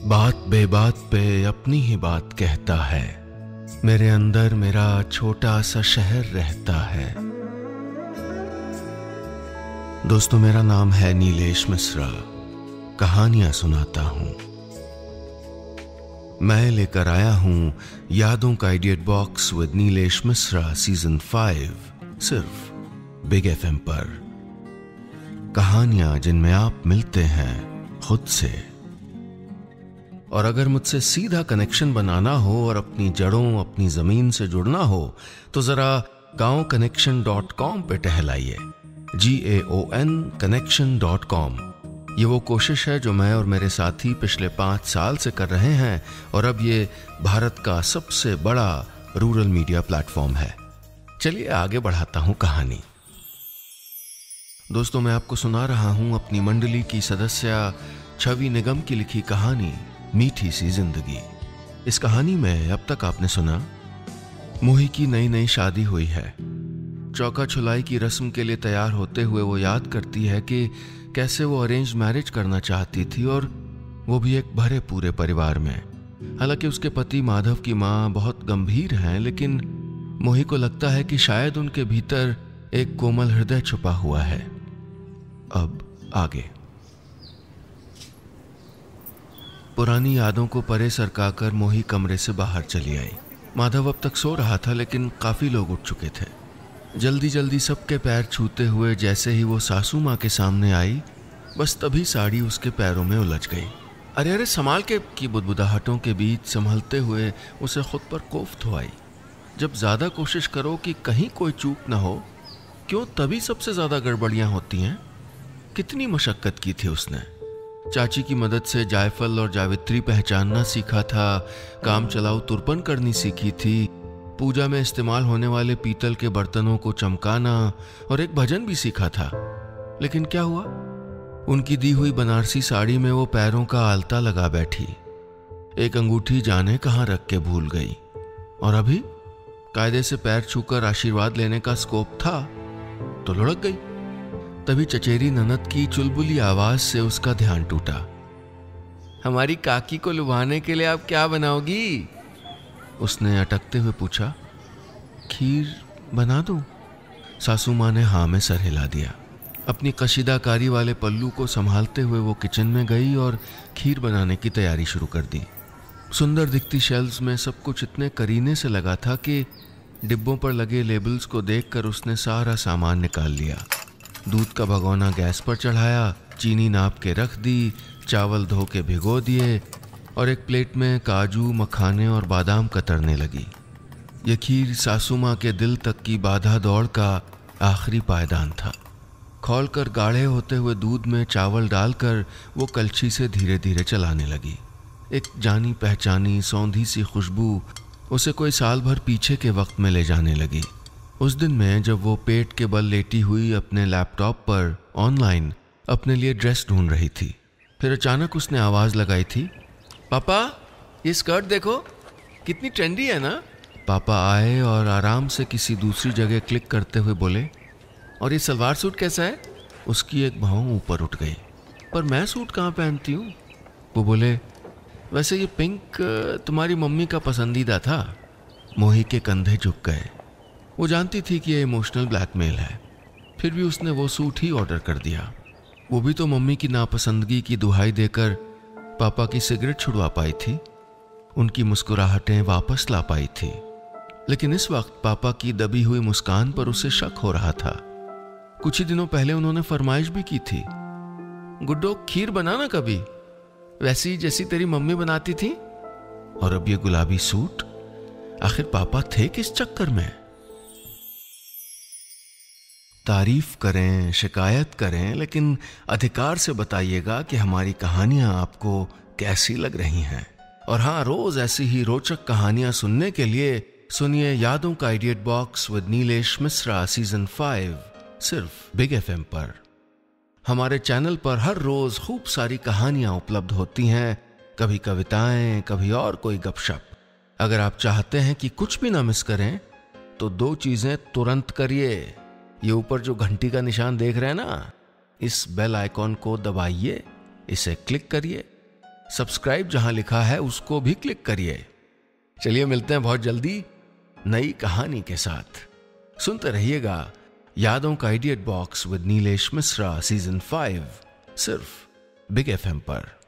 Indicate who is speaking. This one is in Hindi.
Speaker 1: बात बेबात पे अपनी ही बात कहता है। मेरे अंदर मेरा छोटा सा शहर रहता है। दोस्तों, मेरा नाम है नीलेश मिश्रा। कहानियां सुनाता हूं। मैं लेकर आया हूं यादों का idiot box with Nilesh Mishra season 5, सिर्फ बिग एफएम पर। कहानियां जिनमें आप मिलते हैं खुद से। और अगर मुझसे सीधा कनेक्शन बनाना हो और अपनी जड़ों, अपनी जमीन से जुड़ना हो तो जरा gaonconnection.com पे टहलाइए। GAON connection.com। ये वो कोशिश है जो मैं और मेरे साथी पिछले 5 साल से कर रहे हैं और अब ये भारत का सबसे बड़ा रूरल मीडिया प्लेटफॉर्म है। चलिए आगे बढ़ाता हूं कहानी। दोस्तों, मैं आपको सुना रहा हूं अपनी मंडली की सदस्य छवि निगम की लिखी कहानी मीठी सी जिंदगी। इस कहानी में अब तक आपने सुना, मोही की नई नई शादी हुई है। चौका छुलाई की रस्म के लिए तैयार होते हुए वो याद करती है कि कैसे वो अरेंज मैरिज करना चाहती थी, और वो भी एक भरे पूरे परिवार में। हालांकि उसके पति माधव की माँ बहुत गंभीर हैं, लेकिन मोही को लगता है कि शायद उनके भीतर एक कोमल हृदय छुपा हुआ है। अब आगे। पुरानी यादों को परे सरकाकर मोही कमरे से बाहर चली आई। माधव अब तक सो रहा था, लेकिन काफी लोग उठ चुके थे। जल्दी जल्दी सबके पैर छूते हुए जैसे ही वो सासू माँ के सामने आई, बस तभी साड़ी उसके पैरों में उलझ गई। अरे अरे संभाल के की बुदबुदाहटों के बीच संभलते हुए उसे खुद पर कोफ्त हो आई। जब ज्यादा कोशिश करो कि कहीं कोई चूक ना हो, क्यों तभी सबसे ज्यादा गड़बड़ियां होती हैं। कितनी मशक्कत की थी उसने। चाची की मदद से जायफल और जावित्री पहचानना सीखा था, काम चलाऊ तुरपन करनी सीखी थी, पूजा में इस्तेमाल होने वाले पीतल के बर्तनों को चमकाना और एक भजन भी सीखा था। लेकिन क्या हुआ? उनकी दी हुई बनारसी साड़ी में वो पैरों का आलता लगा बैठी। एक अंगूठी जाने कहां रख के भूल गई। और अभी कायदे से पैर छूकर आशीर्वाद लेने का स्कोप था तो लुढ़क गई। तभी चचेरी ननद की चुलबुली आवाज से उसका ध्यान टूटा। हमारी काकी को लुभाने के लिए आप क्या बनाओगी? उसने अटकते हुए पूछा। खीर बना दूं? सासू माँ ने हाँ में सर हिला दिया। अपनी कशीदाकारी वाले पल्लू को संभालते हुए वो किचन में गई और खीर बनाने की तैयारी शुरू कर दी। सुंदर दिखती शेल्फ्स में सब कुछ इतने करीने से लगा था कि डिब्बों पर लगे लेबल्स को देखकर उसने सारा सामान निकाल लिया। दूध का भगोना गैस पर चढ़ाया, चीनी नाप के रख दी, चावल धो के भिगो दिए और एक प्लेट में काजू, मखाने और बादाम कतरने लगी। ये खीर सासू माँ के दिल तक की बाधा दौड़ का आखिरी पायदान था। खौलकर गाढ़े होते हुए दूध में चावल डालकर वो कलछी से धीरे धीरे चलाने लगी। एक जानी पहचानी सौंधी सी खुशबू उसे कोई साल भर पीछे के वक्त में ले जाने लगी। उस दिन में जब वो पेट के बल लेटी हुई अपने लैपटॉप पर ऑनलाइन अपने लिए ड्रेस ढूंढ रही थी, फिर अचानक उसने आवाज लगाई थी, पापा ये स्कर्ट देखो, कितनी ट्रेंडी है ना। पापा आए और आराम से किसी दूसरी जगह क्लिक करते हुए बोले, और ये सलवार सूट कैसा है? उसकी एक भौं ऊपर उठ गई। पर मैं सूट कहाँ पहनती हूँ? वो बोले, वैसे ये पिंक तुम्हारी मम्मी का पसंदीदा था। मोही के कंधे झुक गए। वो जानती थी कि ये इमोशनल ब्लैकमेल है, फिर भी उसने वो सूट ही ऑर्डर कर दिया। वो भी तो मम्मी की नापसंदगी की दुहाई देकर पापा की सिगरेट छुड़वा पाई थी, उनकी मुस्कुराहटें वापस ला पाई थी। लेकिन इस वक्त पापा की दबी हुई मुस्कान पर उसे शक हो रहा था। कुछ ही दिनों पहले उन्होंने फरमाइश भी की थी, गुड्डो खीर बनाना कभी, वैसी जैसी तेरी मम्मी बनाती थी। और अब ये गुलाबी सूट, आखिर पापा थे किस चक्कर में? तारीफ करें, शिकायत करें, लेकिन अधिकार से बताइएगा कि हमारी कहानियां आपको कैसी लग रही हैं। और हाँ, रोज ऐसी ही रोचक कहानियां सुनने के लिए सुनिए यादों का idiot box with Nilesh Mishra season 5, सिर्फ बिग एफएम पर। हमारे चैनल पर हर रोज खूब सारी कहानियां उपलब्ध होती हैं, कभी कविताएं, कभी और कोई गपशप। अगर आप चाहते हैं कि कुछ भी ना मिस करें तो 2 चीजें तुरंत करिए। ये ऊपर जो घंटी का निशान देख रहे हैं ना, इस बेल आइकॉन को दबाइए, इसे क्लिक करिए सब्सक्राइब जहां लिखा है उसको भी क्लिक करिए। चलिए मिलते हैं बहुत जल्दी नई कहानी के साथ। सुनते रहिएगा यादों का idiot box with Nilesh Mishra season 5 सिर्फ बिग FM पर।